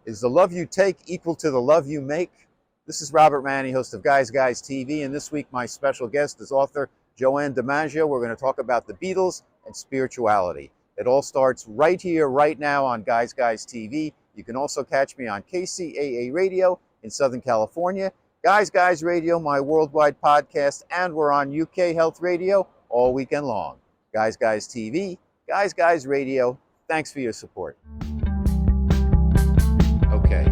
Is the love you take equal to the love you make? This is Robert Manni, host of Guys TV, and this week my special guest is author Joanne DiMaggio. We're going to talk about the Beatles and spirituality. It all starts right here, right now on Guys TV. You can also catch me on KCAA Radio in Southern California, Guys Radio, my worldwide podcast, and we're on UK Health Radio all weekend long. Guys TV, Guys Radio, thanks for your support. Okay.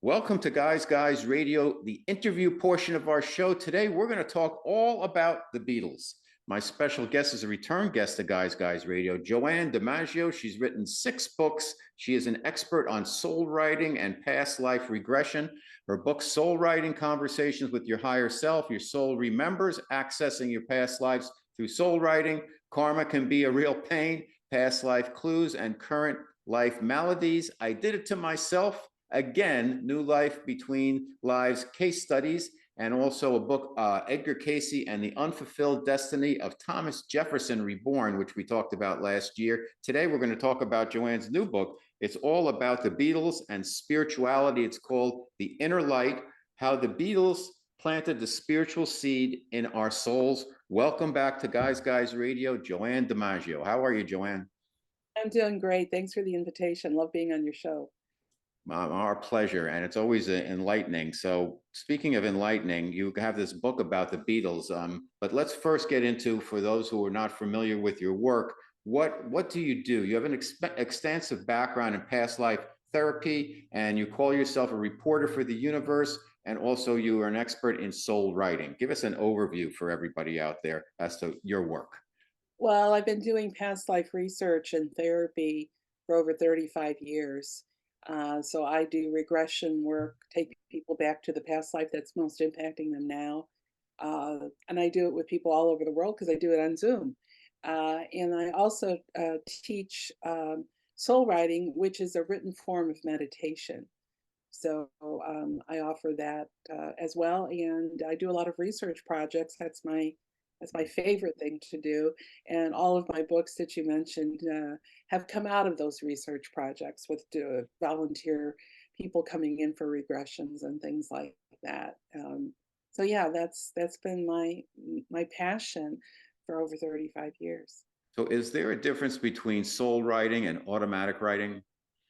Welcome to Guys Radio, the interview portion of our show. Today, we're going to talk all about the Beatles. My special guest is a return guest to Guys Radio, Joanne DiMaggio. She's written 6 books. She is an expert on soul writing and past life regression. Her book, Soul Writing, Conversations with Your Higher Self, Your Soul Remembers, Accessing Your Past Lives Through Soul Writing, Karma Can Be a Real Pain, Past Life Clues, and Current Life Maladies. I Did It to Myself. Again, New Life Between Lives case studies, and also a book, Edgar Cayce and the Unfulfilled Destiny of Thomas Jefferson Reborn, which we talked about last year. Today, we're going to talk about Joanne's new book. It's all about the Beatles and spirituality. It's called The Inner Light, How the Beatles Planted the Spiritual Seed in Our Souls. Welcome back to Guys Radio, Joanne DiMaggio. How are you, Joanne? I'm doing great. Thanks for the invitation. Love being on your show. Our pleasure, and it's always enlightening. So speaking of enlightening, you have this book about the Beatles, but let's first get into, for those who are not familiar with your work, what do you do? You have an extensive background in past life therapy, and you call yourself a reporter for the universe, and also you are an expert in soul writing. Give us an overview for everybody out there as to your work. Well, I've been doing past life research and therapy for over 35 years. So I do regression work, take people back to the past life that's most impacting them now. And I do it with people all over the world because I do it on Zoom. And I also teach soul writing, which is a written form of meditation. So I offer that as well, and I do a lot of research projects. That's my favorite thing to do. And all of my books that you mentioned have come out of those research projects with volunteer people coming in for regressions and things like that. So yeah, that's been my passion for over 35 years. So is there a difference between soul writing and automatic writing?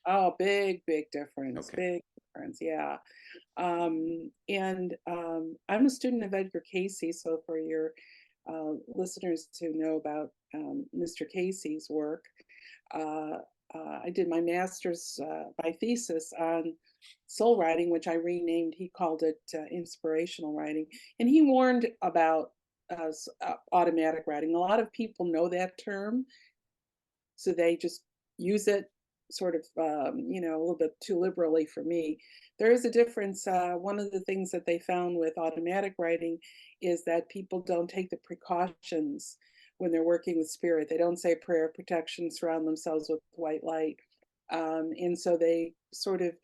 Oh, big difference. Okay. Big difference. Yeah. And I'm a student of Edgar Cayce. So for your listeners who know about Mr. Cayce's work, I did my master's by thesis on soul writing, which I renamed. He called it inspirational writing, and he warned about automatic writing. A lot of people know that term, so they just use it sort of a little bit too liberally for me. There is a difference. One of the things that they found with automatic writing is that people don't take the precautions when they're working with spirit. They don't say prayer of protection, surround themselves with white light, and so they sort of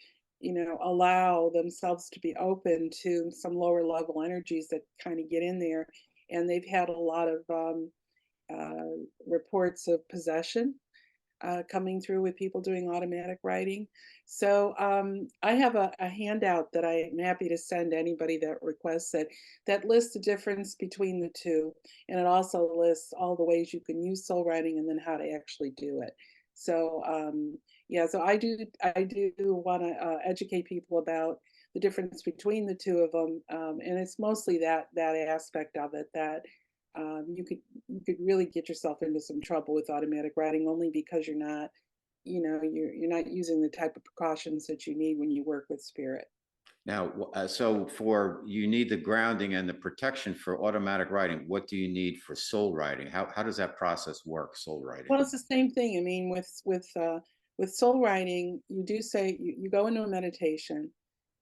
allow themselves to be open to some lower level energies that kind of get in there. And they've had a lot of reports of possession coming through with people doing automatic writing. So I have a handout that I am happy to send anybody that requests it, that lists the difference between the two. And it also lists all the ways you can use soul writing and then how to actually do it. So yeah, so I do want to educate people about the difference between the two of them. And it's mostly that aspect of it, that you could really get yourself into some trouble with automatic writing, only because you're not you're not using the type of precautions that you need when you work with spirit. Now, so for you need the grounding and the protection for automatic writing. What do you need for soul writing? How does that process work, soul writing? Well, it's the same thing. I mean, with soul writing, you do say you go into a meditation,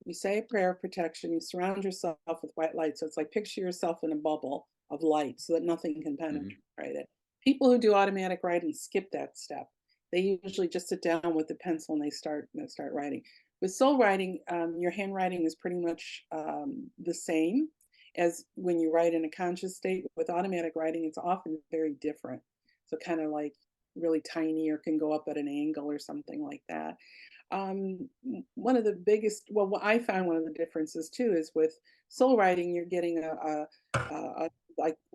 you say a prayer of protection, you surround yourself with white light. So it's like picture yourself in a bubble of light so that nothing can penetrate it. People who do automatic writing skip that step. They usually just sit down with the pencil and they start writing. With soul writing, your handwriting is pretty much the same as when you write in a conscious state. With automatic writing, it's often very different. So kind of like really tiny, or can go up at an angle or something like that. One of the biggest, well, what I found one of the differences too is with soul writing, you're getting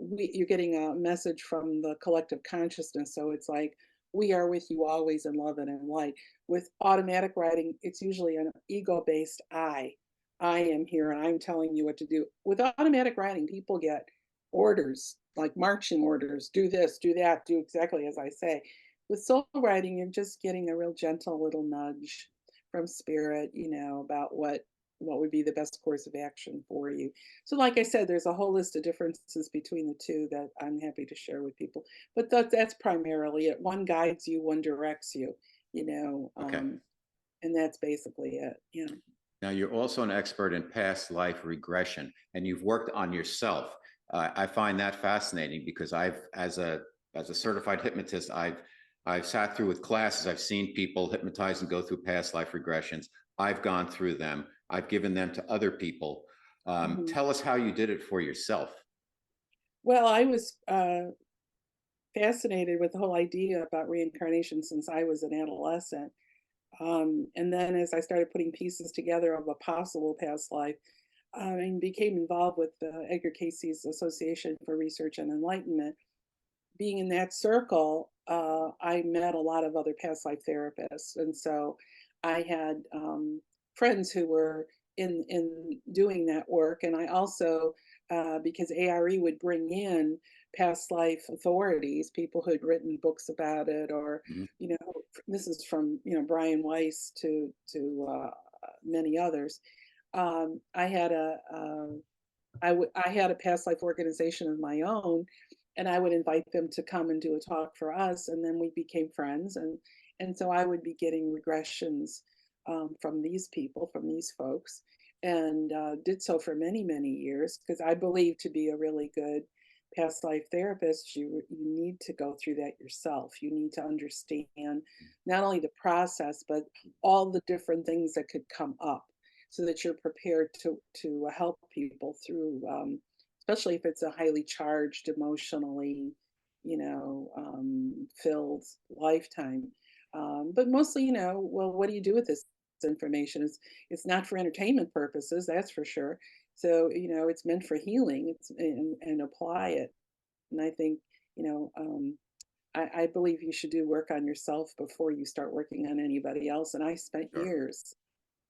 you're getting a message from the collective consciousness. So it's like, we are with you always in love and in light. With automatic writing, it's usually an ego-based I. I am here and I'm telling you what to do. With automatic writing, people get orders, like marching orders, do this, do that, do exactly as I say. With soul writing, you're just getting a real gentle little nudge from spirit, about what would be the best course of action for you. So like I said, there's a whole list of differences between the two that I'm happy to share with people. But that's primarily it. One guides you, one directs you, you know, Okay. um, and that's basically it. Yeah. Now, you're also an expert in past life regression, and you've worked on yourself. I find that fascinating because as a certified hypnotist, I've sat through with classes. I've seen people hypnotize and go through past life regressions. I've gone through them. I've given them to other people. Mhm. Tell us how you did it for yourself. Well, I was fascinated with the whole idea about reincarnation since I was an adolescent. And then as I started putting pieces together of a possible past life, and became involved with the Edgar Cayce's Association for Research and Enlightenment, being in that circle, I met a lot of other past life therapists, and so I had friends who were in doing that work, and I also, because ARE would bring in past life authorities, people who'd written books about it, or Mhm. this is from Brian Weiss to many others. I had I had a past life organization of my own, and I would invite them to come and do a talk for us, and then we became friends, and so I would be getting regressions from these people, from these folks, and did so for many years because I believe to be a really good past life therapist, you need to go through that yourself. You need to understand not only the process, but all the different things that could come up so that you're prepared to help people through, especially if it's a highly charged, emotionally, filled lifetime. But mostly, well, what do you do with this information? It's not for entertainment purposes, that's for sure. So, it's meant for healing. And apply it. And I think, you know, um, I believe you should do work on yourself before you start working on anybody else. And I spent Sure. years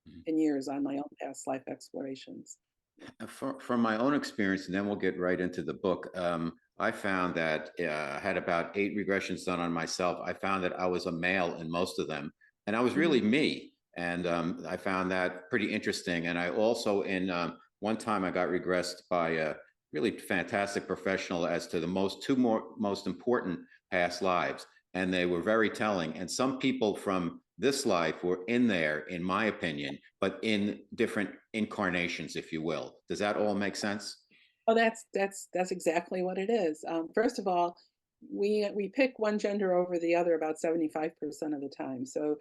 Mhm. and years on my own past life explorations. From my own experience, and then we'll get right into the book. I found that I had about 8 regressions done on myself. I found that I was a male in most of them, and I was Mhm. really me. And I found that pretty interesting. And I also, in one time, I got regressed by a really fantastic professional as to the most important past lives, and they were very telling. And some people from this life were in there, in my opinion, but in different incarnations, if you will. Does that all make sense? Oh, that's exactly what it is. First of all, we pick one gender over the other about 75% of the time. So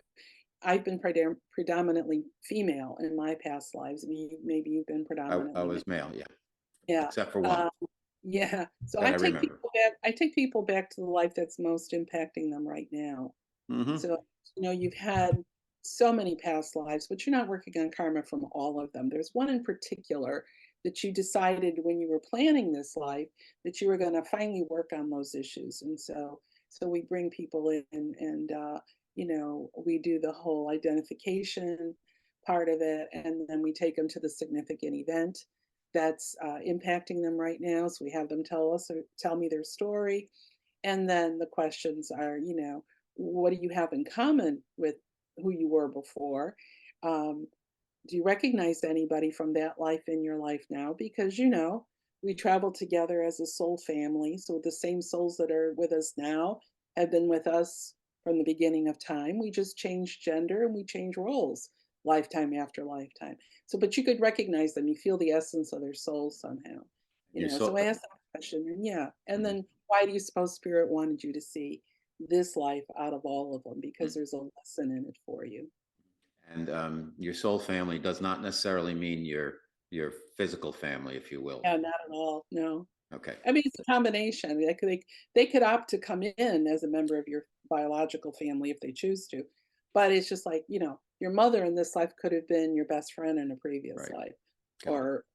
I've been predominantly female in my past lives. I mean, maybe you've been I predominantly male. was male, yeah, Yeah. except for one Um, yeah. So that I I take remember. people back. I take people back to the life that's most impacting them right now. Hmm. So, you've had so many past lives, but you're not working on karma from all of them. There's one in particular that you decided when you were planning this life that you were going to finally work on those issues. And so we bring people in and, we do the whole identification part of it. And then we take them to the significant event that's impacting them right now. So we have them tell me their story. And then the questions are, what do you have in common with who you were before? Um, do you recognize anybody from that life in your life now? Because, we travel together as a soul family. So the same souls that are with us now have been with us from the beginning of time. We just change gender and we change roles lifetime after lifetime. So, but you could recognize them. You feel the essence of their soul somehow, You So saw. I asked that question and yeah. And Mhm. then why do you suppose spirit wanted you to see this life out of all of them? Because there's a lesson in it for you. And your soul family does not necessarily mean your physical family, if you will. Yeah, not at all. No. Okay. I mean, it's a combination. They could opt to come in as a member of your biological family if they choose to, but it's just like your mother in this life could have been your best friend in a previous Right. life, Got it. or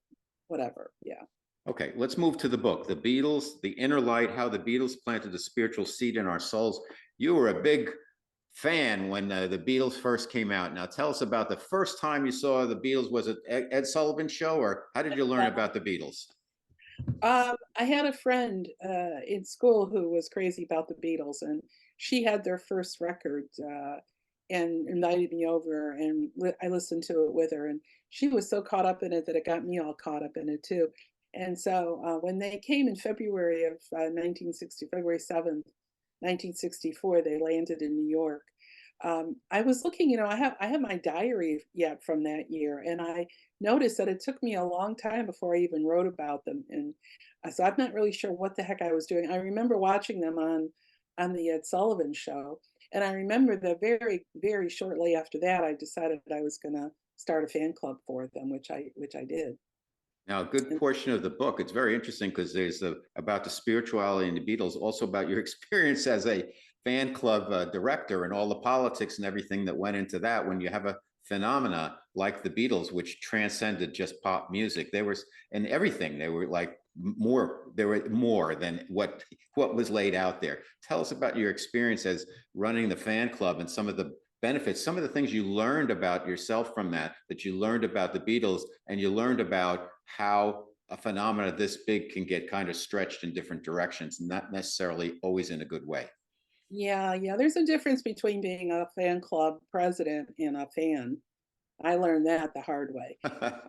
whatever. Yeah. Okay, let's move to the book, The Beatles, The Inner Light, How the Beatles Planted the Spiritual Seed in Our Souls. You were a big fan when the Beatles first came out. Now tell us about the first time you saw the Beatles. Was it Ed Sullivan's show, or how did you learn about the Beatles? I had a friend in school who was crazy about the Beatles, and she had their first record and invited me over, and I listened to it with her. And she was so caught up in it that it got me all caught up in it too. And so when they came in February of 1960, February 7th, 1964, they landed in New York. I was looking, I have my diary yet from that year, and I noticed that it took me a long time before I even wrote about them. And so I'm not really sure what the heck I was doing. I remember watching them on the Ed Sullivan show, and I remember that very, very shortly after that, I decided I was going to start a fan club for them, which I did. Now, a good And portion of the book, it's very interesting because there's about the spirituality and the Beatles, also about your experience as a fan club director and all the politics and everything that went into that when you have a phenomena like the Beatles, which transcended just pop music. There was, and everything, they were like there were more than what was laid out there. Tell us about your experience as running the fan club and some of the benefits, some of the things you learned about yourself from that you learned about the Beatles, and you learned about how a phenomena this big can get kind of stretched in different directions, not necessarily always in a good way. yeah, yeah, there's a difference between being a fan club president and a fan. I learned that the hard way.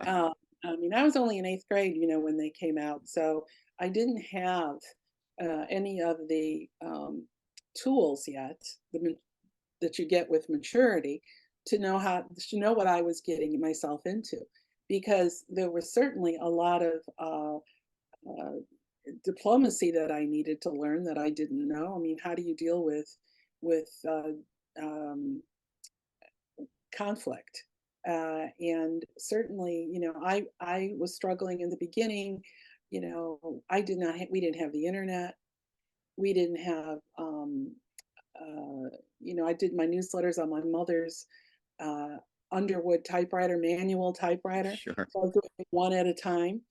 Um, I mean, I was only in 8th grade, when they came out, so I didn't have any of the tools yet that you get with maturity to know what I was getting myself into, because there was certainly a lot of uh, diplomacy that I needed to learn that I didn't know. I mean, how do you deal with um, conflict? And certainly, I was struggling in the beginning. We didn't have the internet. We didn't have, I did my newsletters on my mother's uh, Underwood typewriter, manual typewriter. Sure. So I was doing it one at a time,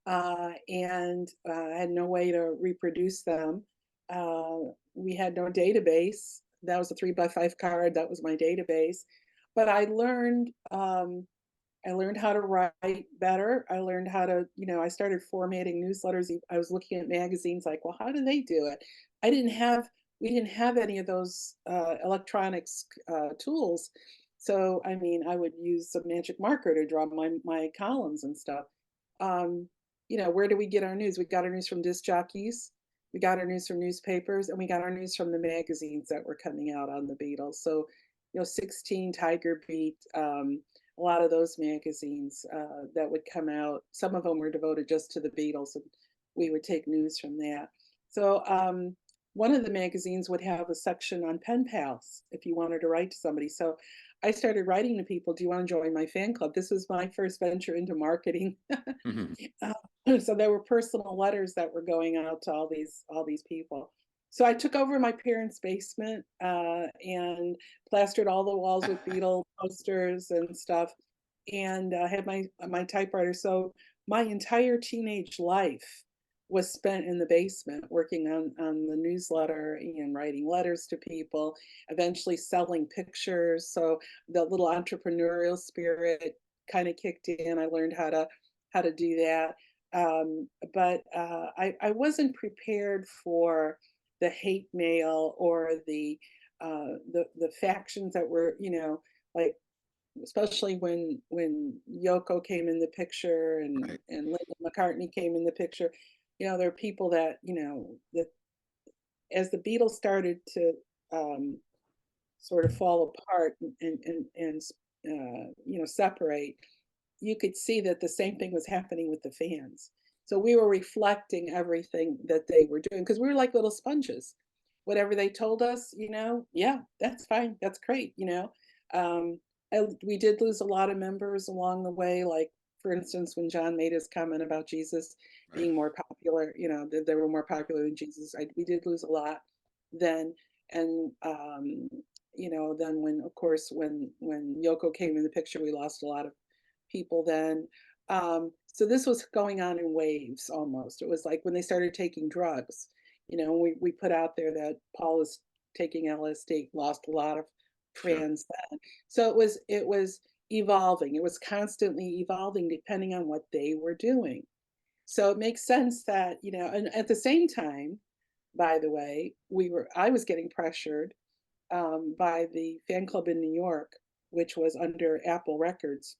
and I had no way to reproduce them. Uh, we had no database. That was a 3x5 card. That was my database. But I learned how to write better. I learned how to, I started formatting newsletters. I was looking at magazines like, well, how do they do it? I didn't have, we didn't have any of those electronics tools. So, I mean, I would use some magic marker to draw my columns and stuff. Um, where do we get our news? We got our news from disc jockeys. We got our news from newspapers, and we got our news from the magazines that were coming out on the Beatles. So, 16, Tiger Beat, a lot of those magazines that would come out. Some of them were devoted just to the Beatles, and we would take news from that. So one of the magazines would have a section on pen pals if you wanted to write to somebody. So I started writing to people, do you want to join my fan club? This was my first venture into marketing. Mhm. So there were personal letters that were going out to all these people. So I took over my parents' basement and plastered all the walls with Beatle posters and stuff, and had my typewriter. So my entire teenage life was spent in the basement working on the newsletter and writing letters to people, eventually selling pictures. So the little entrepreneurial spirit kind of kicked in. I learned how to do that. But I wasn't prepared for the hate mail or the factions that were, like, especially when Yoko came in the picture and Right. Linda McCartney came in the picture. There are people that, that as the Beatles started to sort of fall apart and separate, you could see that the same thing was happening with the fans. So we were reflecting everything that they were doing because we were like little sponges. Whatever they told us, yeah, that's fine, that's great. We did lose a lot of members along the way. Like, for instance, when John made his comment about Jesus Right. being more popular, that they were more popular than Jesus. We did lose a lot then, and then when, of course, when Yoko came in the picture, we lost a lot of people then. So this was going on in waves almost. It was like when they started taking drugs, we put out there that Paul was taking LSD, lost a lot of Sure. fans then. So it was evolving. It was constantly evolving depending on what they were doing. So it makes sense that, and at the same time, by the way, I was getting pressured by the fan club in New York, which was under Apple Records.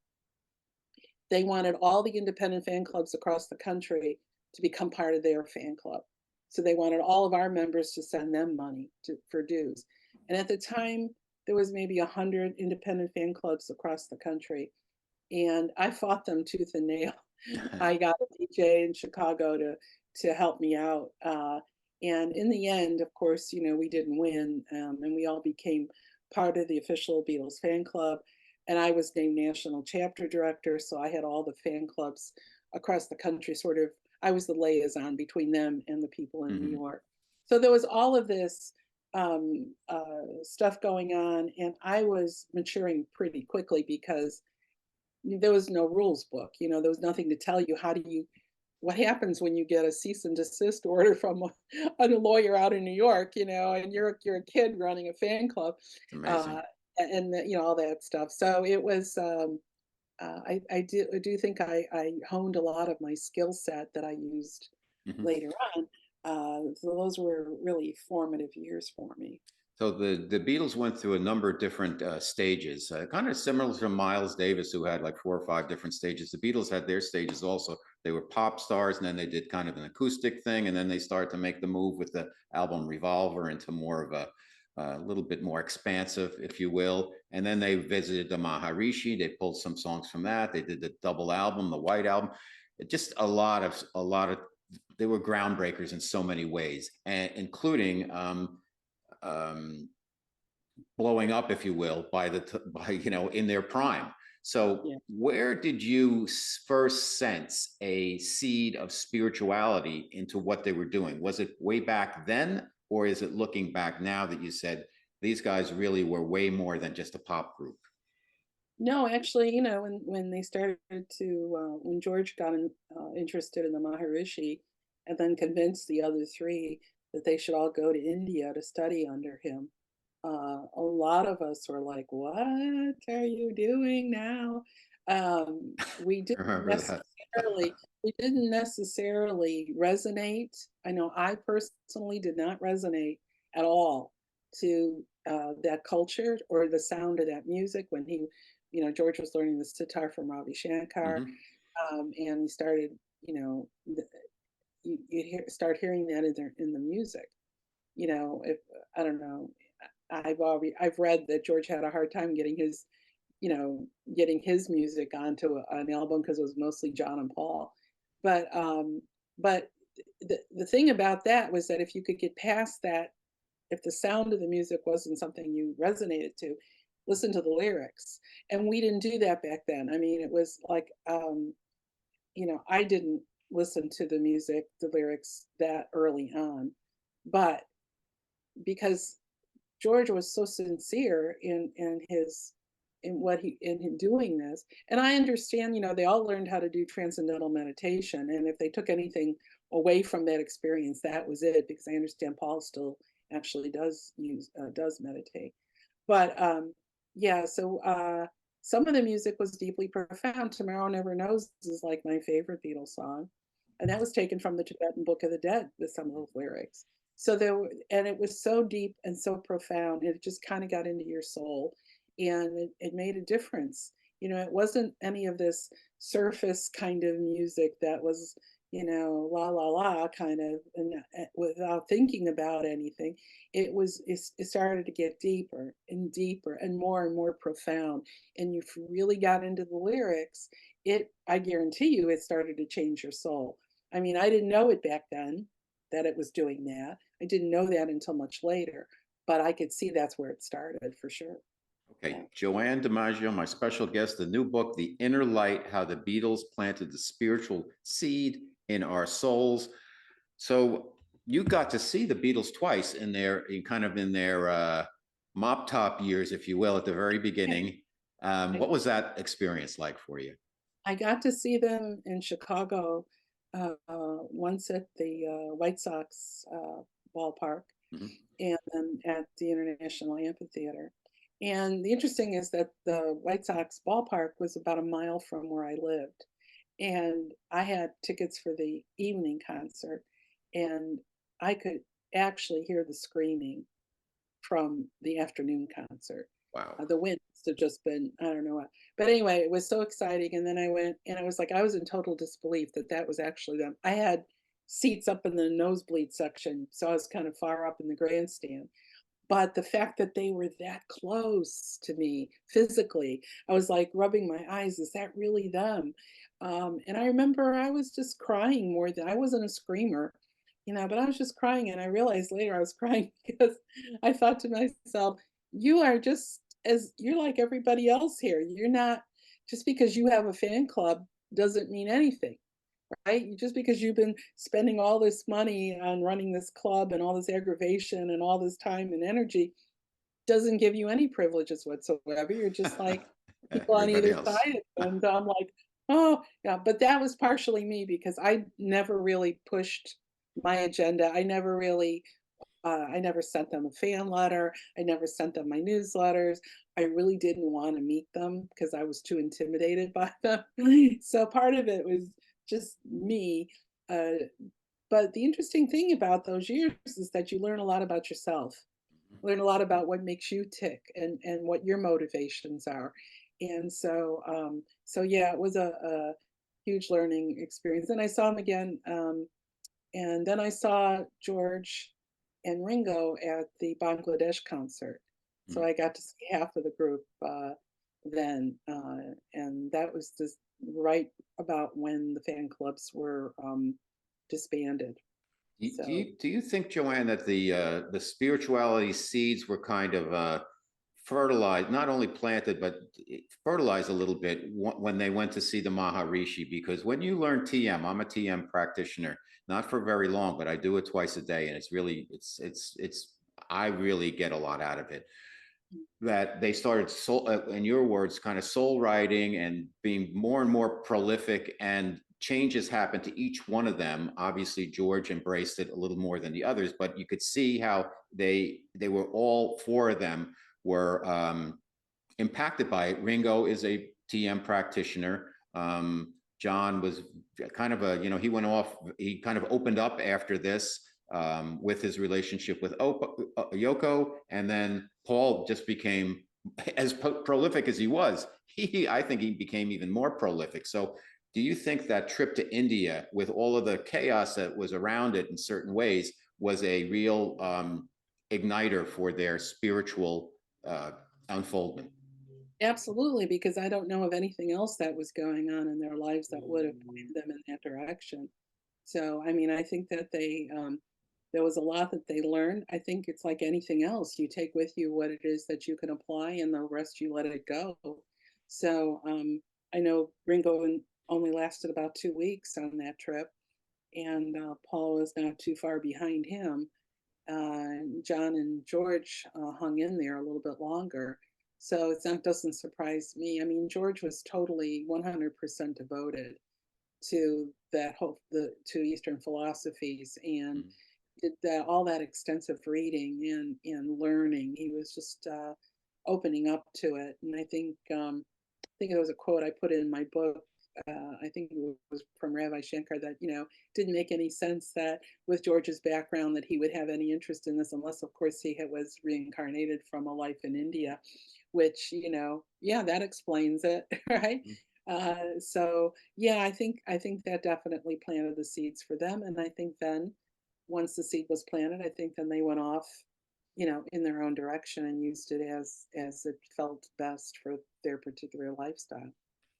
They wanted all the independent fan clubs across the country to become part of their fan club. So they wanted all of our members to send them money for dues. And at the time, there was maybe 100 independent fan clubs across the country. And I fought them tooth and nail. I got a DJ in Chicago to help me out. And in the end, of course, we didn't win, and we all became part of the official Beatles fan club. And I was named national chapter director, so I had all the fan clubs across the country. Sort of, I was the liaison between them and the people in New Mhm. York. So there was all of this stuff going on, and I was maturing pretty quickly because there was no rules book. There was nothing to tell you what happens when you get a cease and desist order from a lawyer out in New York, and you're a kid running a fan club, It's amazing. uh, and all that stuff. So it was. I do think I honed a lot of my skill set that I used Mhm. later on. So those were really formative years for me. So the Beatles went through a number of different stages, kind of similar to Miles Davis, who had like 4 or 5 different stages. The Beatles had their stages also. They were pop stars, and then they did kind of an acoustic thing, and then they started to make the move with the album Revolver into more of a little bit more expansive, if you will. And then they visited the Maharishi. They pulled some songs from that. They did the double album, the White Album. Just a lot of. They were groundbreakers in so many ways, and including. Um, Blowing up, if you will, by in their prime. So, Yeah. where did you first sense a seed of spirituality into what they were doing? Was it way back then, or is it looking back now that you said these guys really were way more than just a pop group? No, actually, when they started when George got interested in the Maharishi, and then convinced the other three that they should all go to India to study under him, a lot of us were like, "What are you doing now?" We I didn't remember that. necessarily we didn't necessarily resonate. I know I personally did not resonate at all to that culture or the sound of that music when George was learning the sitar from Ravi Shankar, Hmm. and he started, you know, start hearing that in the music. If I don't know, I've read that George had a hard time getting his music onto an album because it was mostly John and Paul. But the thing about that was that if you could get past that, if the sound of the music wasn't something you resonated to, listen to the lyrics. And we didn't do that back then. I mean, it was like, I didn't listen to the music, the lyrics that early on, but because George was so sincere in him doing this. And I understand, they all learned how to do transcendental meditation. And if they took anything away from that experience, that was it, because I understand Paul still actually does meditate. But yeah, so some of the music was deeply profound. Tomorrow Never Knows is like my favorite Beatles song. And that was taken from the Tibetan Book of the Dead with some of those lyrics. So and it was so deep and so profound. It just kind of got into your soul, and it made a difference. It wasn't any of this surface kind of music that was, la la la kind of, and without thinking about anything. It started to get deeper and deeper and more profound. And you really got into the lyrics. I guarantee you, it started to change your soul. I mean, I didn't know it back then that it was doing that. I didn't know that until much later, but I could see that's where it started for sure. Okay, Yeah. Joanne DiMaggio, my special guest, the new book, The Inner Light: How the Beatles Planted the Spiritual Seed in Our Souls. So you got to see the Beatles twice in their mop top years, if you will, at the very beginning. What I, was that experience like for you? I got to see them in Chicago once at the White Sox ballpark, Mhm. and then at the International Amphitheater. And the interesting is that the White Sox ballpark was about a mile from where I lived. And I had tickets for the evening concert, and I could actually hear the screaming from the afternoon concert. Wow. The wind must have just been, I don't know what. But anyway, it was so exciting. And then I went and I was like, I was in total disbelief that that was actually them. I had seats up in the nosebleed section, so I was kind of far up in the grandstand. But the fact that they were that close to me physically, I was like rubbing my eyes, is that really them? And I remember I was just crying more than I wasn't a screamer, but I was just crying. And I realized later I was crying because I thought to myself, you are just as you're like everybody else here. You're not just because you have a fan club doesn't mean anything, right? Just because you've been spending all this money on running this club and all this aggravation and all this time and energy doesn't give you any privileges whatsoever. You're just like people on Everybody either else. side. And I'm like, oh, yeah. But that was partially me because I never really pushed my agenda. I never sent them a fan letter. I never sent them my newsletters. I really didn't want to meet them because I was too intimidated by them. So part of it was just me. Uh, but the interesting thing about those years is that you learn a lot about yourself, learn a lot about what makes you tick and what your motivations are. And so yeah, it was a huge learning experience. And I saw him again. And then I saw George and Ringo at the Bangladesh concert. So Mhm. I got to see half of the group then. And that was just right about when the fan clubs were disbanded. So Do you think, Joanne, that the spirituality seeds were kind of fertilized, not only planted, but fertilized a little bit when they went to see the Maharishi? Because when you learn TM, I'm a TM practitioner, not for very long, but I do it twice a day, and it's really it's I really get a lot out of it. That they started soul, in your words, kind of soul writing and being more and more prolific, and changes happened to each one of them. Obviously, George embraced it a little more than the others, but you could see how they were all four of them were impacted by it. Ringo is a TM practitioner. John was kind of a, he went off, he kind of opened up after this with his relationship with Yoko. And then Paul just became as prolific as he was. I think he became even more prolific. So do you think that trip to India, with all of the chaos that was around it in certain ways, was a real igniter for their spiritual unfoldment? absolutely, because I don't know of anything else that was going on in their lives that would have pointed them in that direction. So, I mean, I think that there was a lot that they learned. I think it's like anything else. You take with you what it is that you can apply, and the rest you let it go. So, I know only lasted about 2 weeks on that trip, and Paul was not too far behind him. John and George hung in there a little bit longer. So that doesn't surprise me. I mean, George was totally 100% devoted to to Eastern philosophies and Mhm. did all that extensive reading and learning. He was just opening up to it, and I think there was a quote I put in my book. I think it was from Rabbi Shankar that didn't make any sense that with George's background that he would have any interest in this unless, of course, was reincarnated from a life in India, which yeah, that explains it, right? So yeah, I think that definitely planted the seeds for them, and I think then once the seed was planted, I think then they went off, in their own direction and used it as it felt best for their particular lifestyle.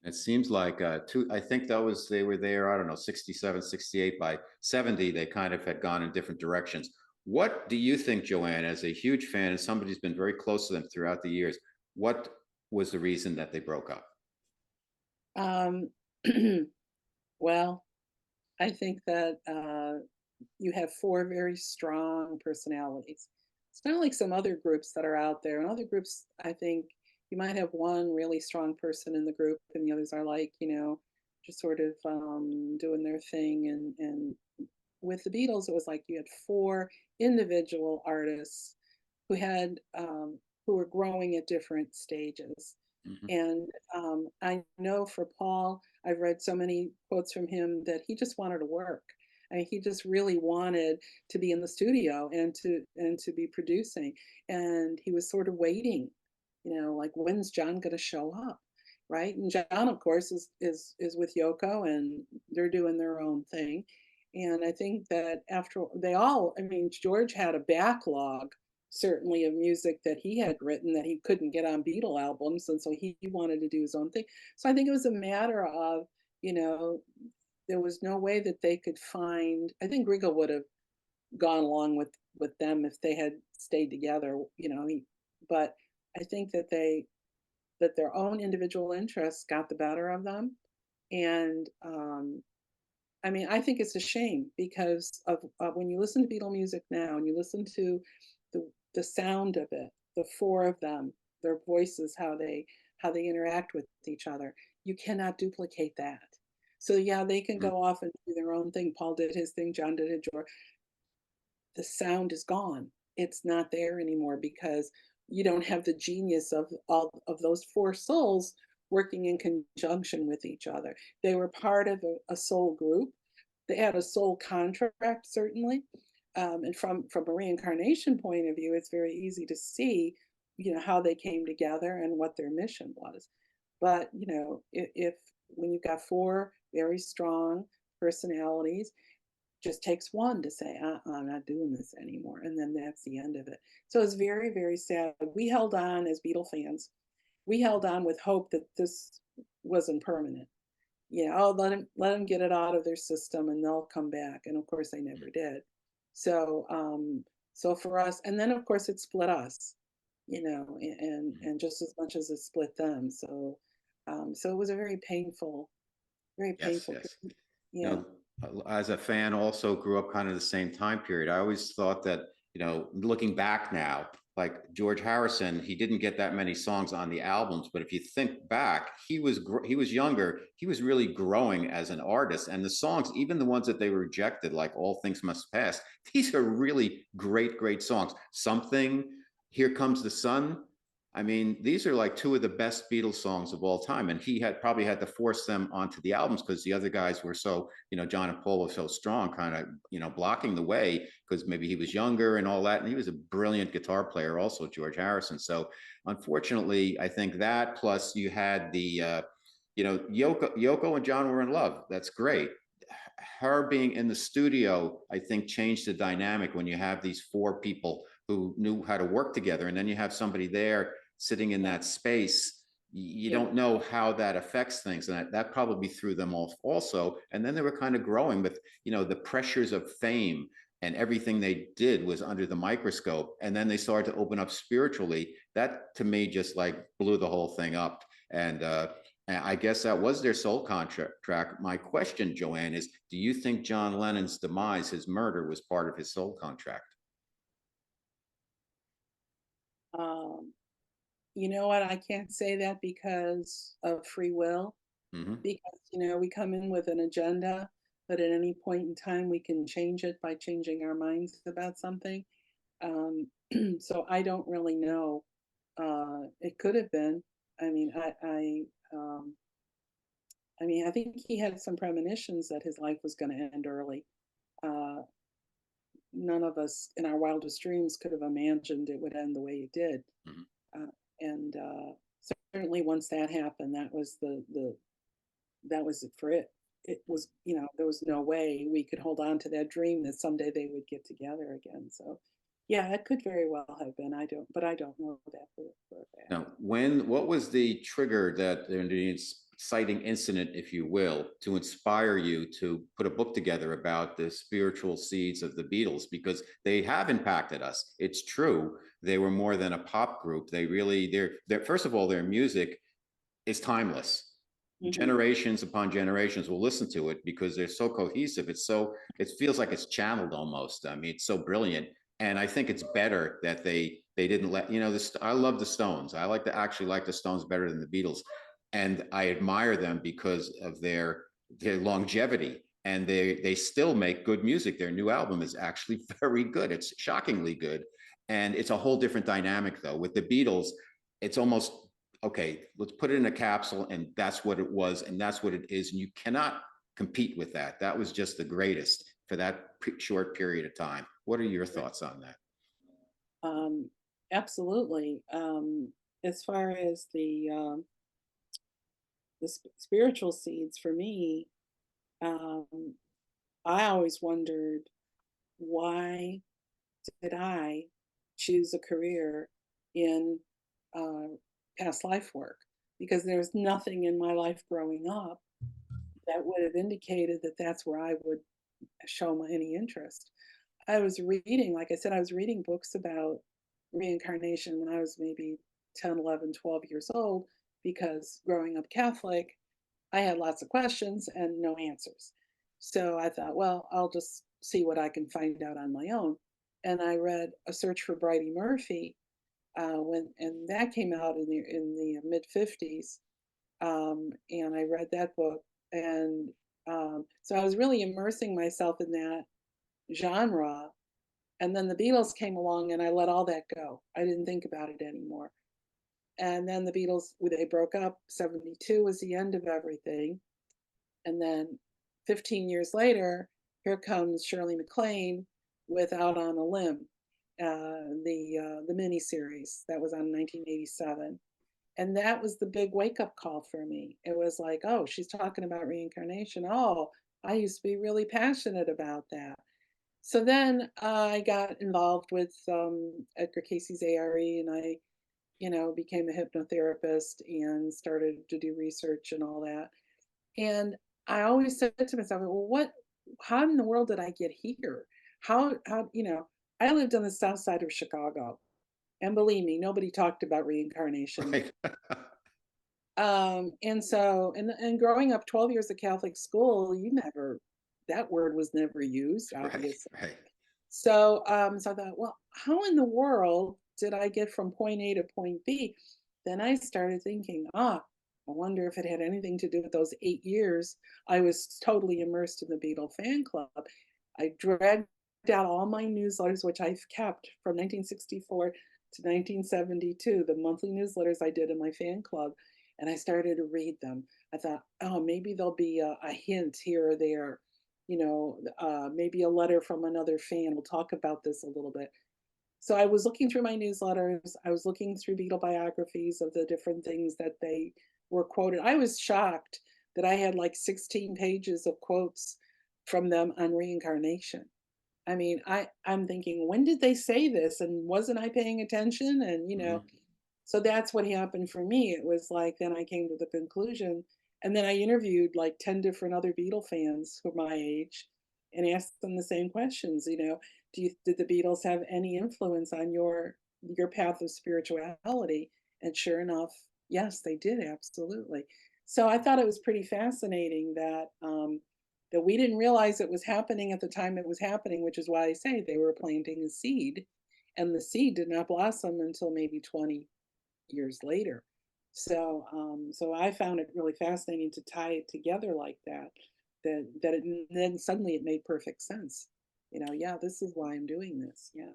It seems like I think they were there, I don't know, 67, 68. By 70, they kind of had gone in different directions. What do you think, Joanne, as a huge fan and somebody who's been very close to them throughout the years, what was the reason that they broke up? Um, well, I think that you have four very strong personalities. It's kind of like some other groups that are out there. And other groups, I think you might have one really strong person in the group, and the others are like, just sort of doing their thing. And with the Beatles, it was like you had four individual artists who had who were growing at different stages. Mhm. And I know for Paul, I've read so many quotes from him that he just wanted to work. I mean, he just really wanted to be in the studio and to be producing. And he was sort of waiting, like when's John going to show up, right? And John, of course, is with Yoko, and they're doing their own thing. And I think that after they all, I mean, George had a backlog certainly of music that he had written that he couldn't get on Beatle albums, and so he wanted to do his own thing. So I think it was a matter of, you know, there was no way that they could find. I think Ringo would have gone along with them if they had stayed together, but I think that their own individual interests got the better of them, and I mean, I think it's a shame because of when you listen to Beatle music now and you listen to the sound of it, the four of them, their voices, how they interact with each other, you cannot duplicate that. So yeah, they can Mhm. go off and do their own thing. Paul did his thing, John did it, George. The sound is gone. It's not there anymore because you don't have the genius of all of those four souls working in conjunction with each other. They were part of a soul group. They had a soul contract, certainly. And from a reincarnation point of view, it's very easy to see, how they came together and what their mission was. But if when you've got four very strong personalities, just takes one to say, I'm not doing this anymore. And then that's the end of it. So it's very, very sad. We held on as Beatle fans. We held on with hope that this wasn't permanent. Oh, let them get it out of their system and they'll come back. And of course they never did. So so for us, and then of course it split us, Mhm. and just as much as it split them. So so it was a very Yes, painful yes. period. You Yeah. know, as a fan, also grew up kind of the same time period. I always thought that, looking back now, like George Harrison, he didn't get that many songs on the albums, but if you think back, he was younger. He was really growing as an artist, and the songs, even the ones that they rejected, like "All Things Must Pass," these are really great, great songs. Something, "Here Comes the Sun." I mean, these are like two of the best Beatles songs of all time, and he had probably had to force them onto the albums because the other guys were so, John and Paul were so strong, kind of, blocking the way because maybe he was younger and all that, and he was a brilliant guitar player, also George Harrison. So, unfortunately, I think that plus you had the, Yoko and John were in love. That's great. Her being in the studio, I think, changed the dynamic when you have these four people who knew how to work together, and then you have somebody there sitting in Yeah. that space. You Yeah. don't know how that affects things, and that probably threw them off also. And then they were kind of growing with, the pressures of fame, and everything they did was under the microscope. And then they started to open up spiritually. That to me just like blew the whole thing up. And I guess that was their soul contract. My question, Joanne, is do you think John Lennon's demise, his murder, was part of his soul contract? Um, you know what? I can't say that because of free will, Hmm. because, we come in with an agenda, but at any point in time, we can change it by changing our minds about something. Um, so I don't really know. It could have been. I mean, I mean, I think he had some premonitions that his life was going to end early. Uh, None of us in our wildest dreams could have imagined it would end the way it did. Hmm. Uh, and certainly once that happened, that was that was it for it. It was, there was no way we could hold on to that dream that someday they would get together again. So, yeah, it could very well have been. I don't know that for a fact. Now, what was the trigger that the inciting incident, if you will, to inspire you to put a book together about the spiritual seeds of the Beatles? Because they have impacted us. It's true. They were more than a pop group. They really, they're first of all, their music is timeless. Hmm. Generations upon generations will listen to it because they're so cohesive. It feels like it's channeled almost. I mean, it's so brilliant. And I think it's better that they didn't let, you know, this. I love the Stones. I actually like the Stones better than the Beatles, and I admire them because of their longevity. And they still make good music. Their new album is actually very good. It's shockingly good, and it's a whole different dynamic though. With the Beatles, it's almost okay. Let's put it in a capsule, and that's what it was, and that's what it is, and you cannot compete with that. That was just the greatest for that short period of time. What are your thoughts on that? Um, absolutely. As far as the spiritual seeds for me, um, I always wondered, why did I choose a career in uh, past life work? Because there's nothing in my life growing up that would have indicated that that's where I would show any interest. I was reading, like I said, I was reading books about reincarnation when I was maybe 10, 11, 12 years old, because growing up Catholic, I had lots of questions and no answers. So I thought, well, I'll just see what I can find out on my own. And I read A Search for Bridie Murphy, and that came out in the mid 50s. And I read that book, and so I was really immersing myself in that genre. And then the Beatles came along, and I let all that go. I didn't think about it anymore. And then the Beatles, they broke up. 72 was the end of everything. And then 15 years later, here comes Shirley MacLaine with Out on a Limb, the mini series that was on 1987. And that was the big wake up call for me. It was like, oh, she's talking about reincarnation. Oh, I used to be really passionate about that. So then I got involved with Edgar Casey's ARE, and I, became a hypnotherapist and started to do research and all that. And I always said to myself, well, how in the world did I get here? I lived on the south side of Chicago. And believe me, nobody talked about reincarnation Right. there. And growing up 12 years at Catholic school, that word was never used, Right. obviously. Right. So I thought, well, how in the world did I get from point A to point B? Then I started thinking, I wonder if it had anything to do with those 8 years I was totally immersed in the Beatle fan club. I dragged out all my newsletters, which I've kept from 1964 to 1972, the monthly newsletters I did in my fan club, and I started to read them. I thought, oh, maybe there'll be a hint here or there, maybe a letter from another fan. We'll talk about this a little bit. So I was looking through my newsletters. I was looking through Beatle biographies of the different things that they were quoted. I was shocked that I had like 16 pages of quotes from them on reincarnation. I mean, I'm thinking, when did they say this? And wasn't I paying attention? And Mhm. so that's what happened for me. It was like, then I came to the conclusion, and then I interviewed like 10 different other Beatle fans who are my age and asked them the same questions. Did the Beatles have any influence on your path of spirituality? And sure enough, yes, they did, absolutely. So I thought it was pretty fascinating that we didn't realize it was happening at the time it was happening, which is why I say they were planting a seed, and the seed did not blossom until maybe 20 years later. So I found it really fascinating to tie it together like that. Then suddenly it made perfect sense. Yeah, this is why I'm doing this. Yeah.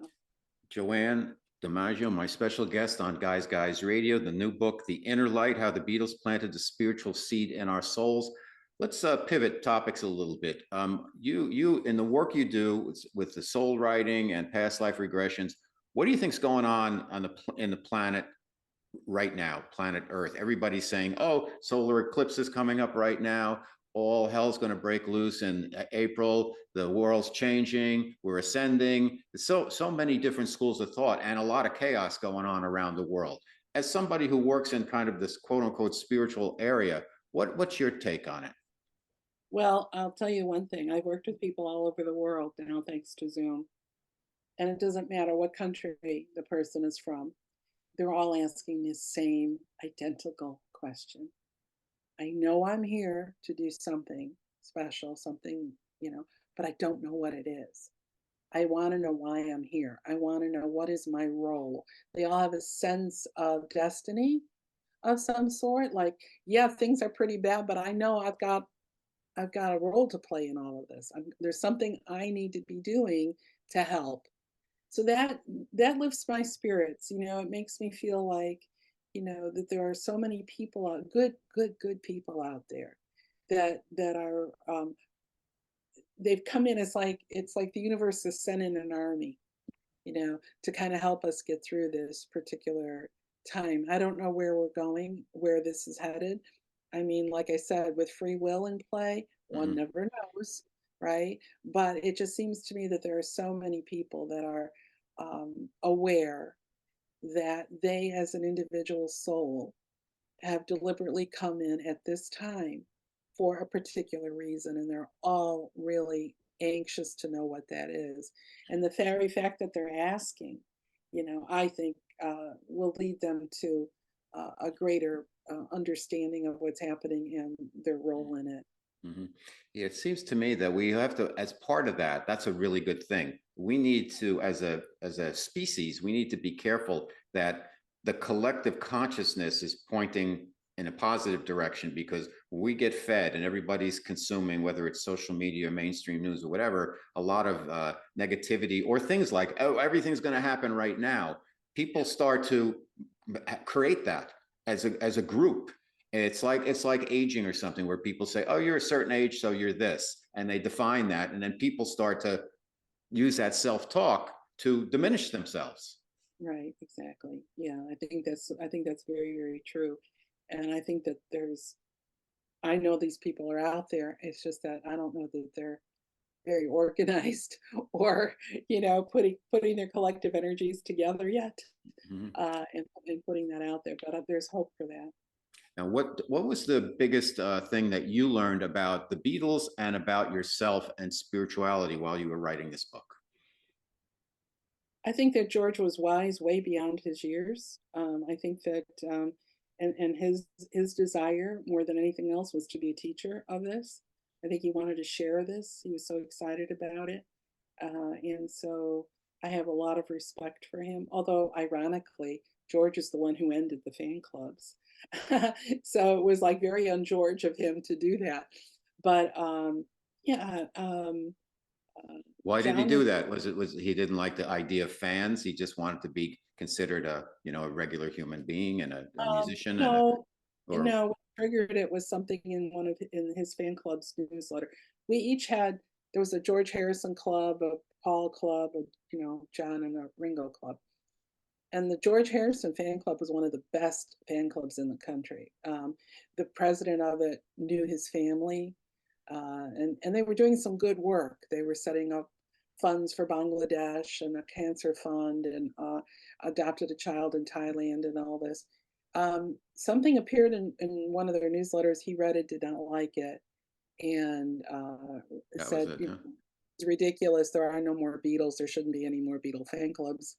Joanne DiMaggio, my special guest on Guys Radio, the new book, The Inner Light, How the Beatles Planted the Spiritual Seed in Our Souls. Let's pivot topics a little bit. You in the work you do with the soul writing and past life regressions, what do you think's going on in the planet right now, planet Earth? Everybody's saying, oh, solar eclipse is coming up right now. All hell's going to break loose in April. The world's changing. We're ascending. So many different schools of thought and a lot of chaos going on around the world. As somebody who works in kind of this quote unquote spiritual area, what's your take on it? Well, I'll tell you one thing. I've worked with people all over the world now, thanks to Zoom. And it doesn't matter what country the person is from, they're all asking the same identical question. I know I'm here to do something special, something, but I don't know what it is. I want to know why I'm here. I want to know what is my role. They all have a sense of destiny of some sort. Like, yeah, things are pretty bad, but I know I've got a role to play in all of this. There's something I need to be doing to help. So that lifts my spirits. It makes me feel like, that there are so many people out, good people out there that are they've come in. It's like the universe has sent in an army, to kind of help us get through this particular time. I don't know where we're going, where this is headed. I mean, like I said, with free will in play, one Mhm. never knows, right? But it just seems to me that there are so many people that are aware that they, as an individual soul, have deliberately come in at this time for a particular reason, and they're all really anxious to know what that is. And the very fact that they're asking, I think will lead them to a greater understanding of what's happening and their role in it. Mhm. Yeah, it seems to me that we have to, as part of that, that's a really good thing. We need to, as a species, we need to be careful that the collective consciousness is pointing in a positive direction because we get fed and everybody's consuming, whether it's social media, mainstream news, or whatever, a lot of negativity or things like, oh, everything's going to happen right now. People start to create that as a group. It's like aging or something where people say, "Oh, you're a certain age, so you're this," and they define that, and then people start to use that self-talk to diminish themselves. Right, exactly. Yeah, I think that's very, very true. And I think that I know these people are out there. It's just that I don't know that they're very organized or, putting their collective energies together yet, Mhm. and putting that out there. But there's hope for that. Now, what was the biggest thing that you learned about the Beatles and about yourself and spirituality while you were writing this book? I think that George was wise way beyond his years. I think that, and his desire more than anything else was to be a teacher of this. I think he wanted to share this. He was so excited about it, and so I have a lot of respect for him. Although, ironically, George is the one who ended the fan clubs, so it was like very un-George of him to do that. But yeah, Why did he John do was. that? Was he didn't like the idea of fans? He just wanted to be considered a regular human being and a musician and a No, or no, what triggered it was something in his fan club's newsletter. We each had there was a George Harrison club, a Paul club, a John and a Ringo club. And the George Harrison fan club was one of the best fan clubs in the country. The president of it knew his family, and they were doing some good work. They were setting up funds for Bangladesh and a cancer fund, and adopted a child in Thailand and all this. Something appeared in one of their newsletters. He read it, did not like it, and that was said, it, huh? it's ridiculous. There are no more Beatles. There shouldn't be any more Beatle fan clubs.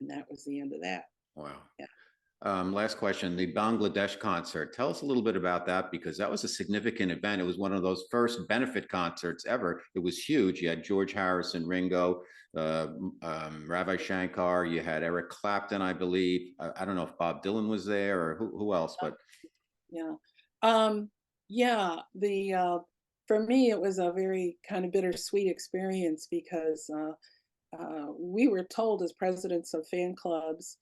And that was the end of that. Wow. Yeah. Last question, the Bangladesh concert. Tell us a little bit about that because that was a significant event. It was one of those first benefit concerts ever. It was huge. You had George Harrison, Ringo, Ravi Shankar. You had Eric Clapton, I believe. I don't know if Bob Dylan was there or who else, but Yeah. Um, yeah, for me, it was a very kind of bittersweet experience because we were told as presidents of fan clubs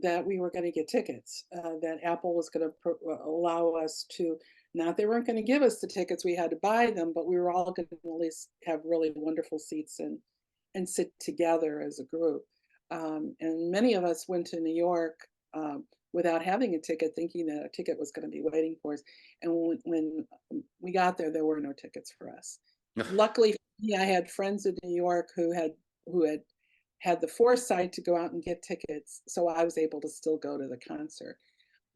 that we were going to get tickets, that Apple was going to allow us to, not they weren't going to give us the tickets, we had to buy them, but we were all going to at least have really wonderful seats and sit together as a group. And many of us went to New York without having a ticket, thinking that a ticket was going to be waiting for us. And when we got there, there were no tickets for us. Luckily for me, I had friends in New York who had the foresight to go out and get tickets, so I was able to still go to the concert.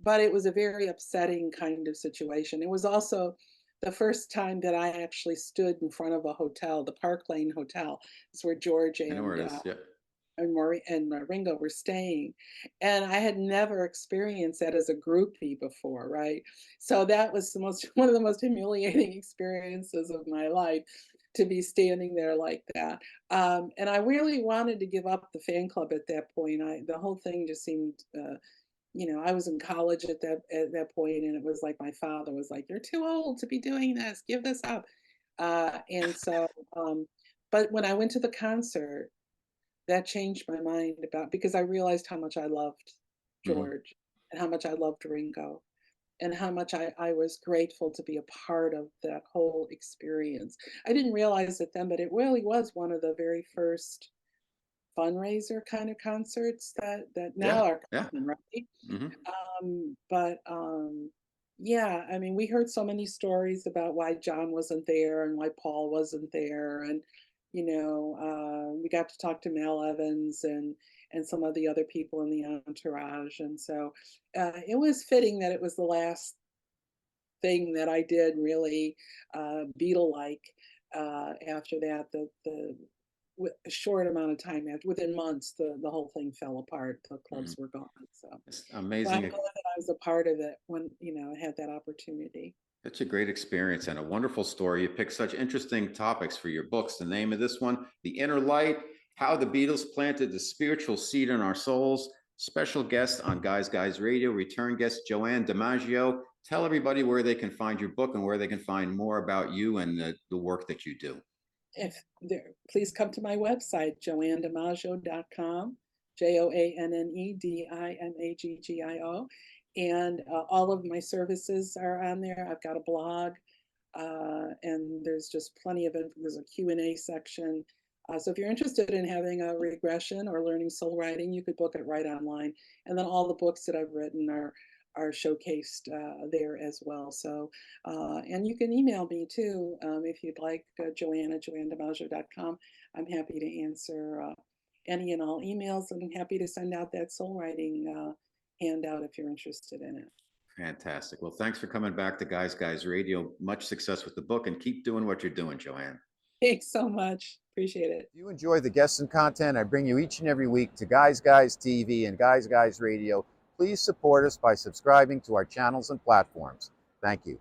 But it was a very upsetting kind of situation. It was also the first time that I actually stood in front of a hotel, the Park Lane Hotel. It's where George I know where it is. Yeah. and Ringo were staying, and I had never experienced that as a groupie before, right? So that was the most one of the most humiliating experiences of my life. to be standing there like that. And I really wanted to give up the fan club at that point. The whole thing just seemed, I was in college at that point, and it was like my father was like, "You're too old to be doing this. Give this up." And so, but when I went to the concert, that changed my mind about because I realized how much I loved Mhm. George and how much I loved Ringo and how much I was grateful to be a part of that whole experience. I didn't realize it then, but it really was one of the very first fundraiser kind of concerts that Yeah, now are yeah. common, right? Mhm. But yeah, I mean, we heard so many stories about why John wasn't there and why Paul wasn't there, and we got to talk to Mel Evans and some of the other people in the entourage, and so it was fitting that it was the last thing that I did really Beatle-like. After that, a short amount of time after, within months, the whole thing fell apart. The Mhm. clubs were gone. So, It's but I'm amazing. glad that I was a part of it when I had that opportunity. Such a great experience and a wonderful story. You picked such interesting topics for your books. The name of this one, The Inner Light, How the Beatles Planted the Spiritual Seed in Our Souls. Special guest on Guys Radio, return guest Joanne DiMaggio. Tell everybody where they can find your book and where they can find more about you and the work that you do. If there, please come to my website, joannedimaggio.com, JoanneDimaggio. And all of my services are on there. I've got a blog, and there's just plenty of there's a Q&A section. So if you're interested in having a regression or learning soul writing, you could book it right online. And then all the books that I've written are showcased there as well. So, and you can email me too if you'd like, Joanne at joannedimaggio.com. I'm happy to answer any and all emails, and I'm happy to send out that soul writing handout if you're interested in it. Fantastic. Well, thanks for coming back to Guys Radio. Much success with the book and keep doing what you're doing, Joanne. Thanks so much. Appreciate it. If you enjoy the guests and content I bring you each and every week to Guys TV and Guys Radio, please support us by subscribing to our channels and platforms. Thank you.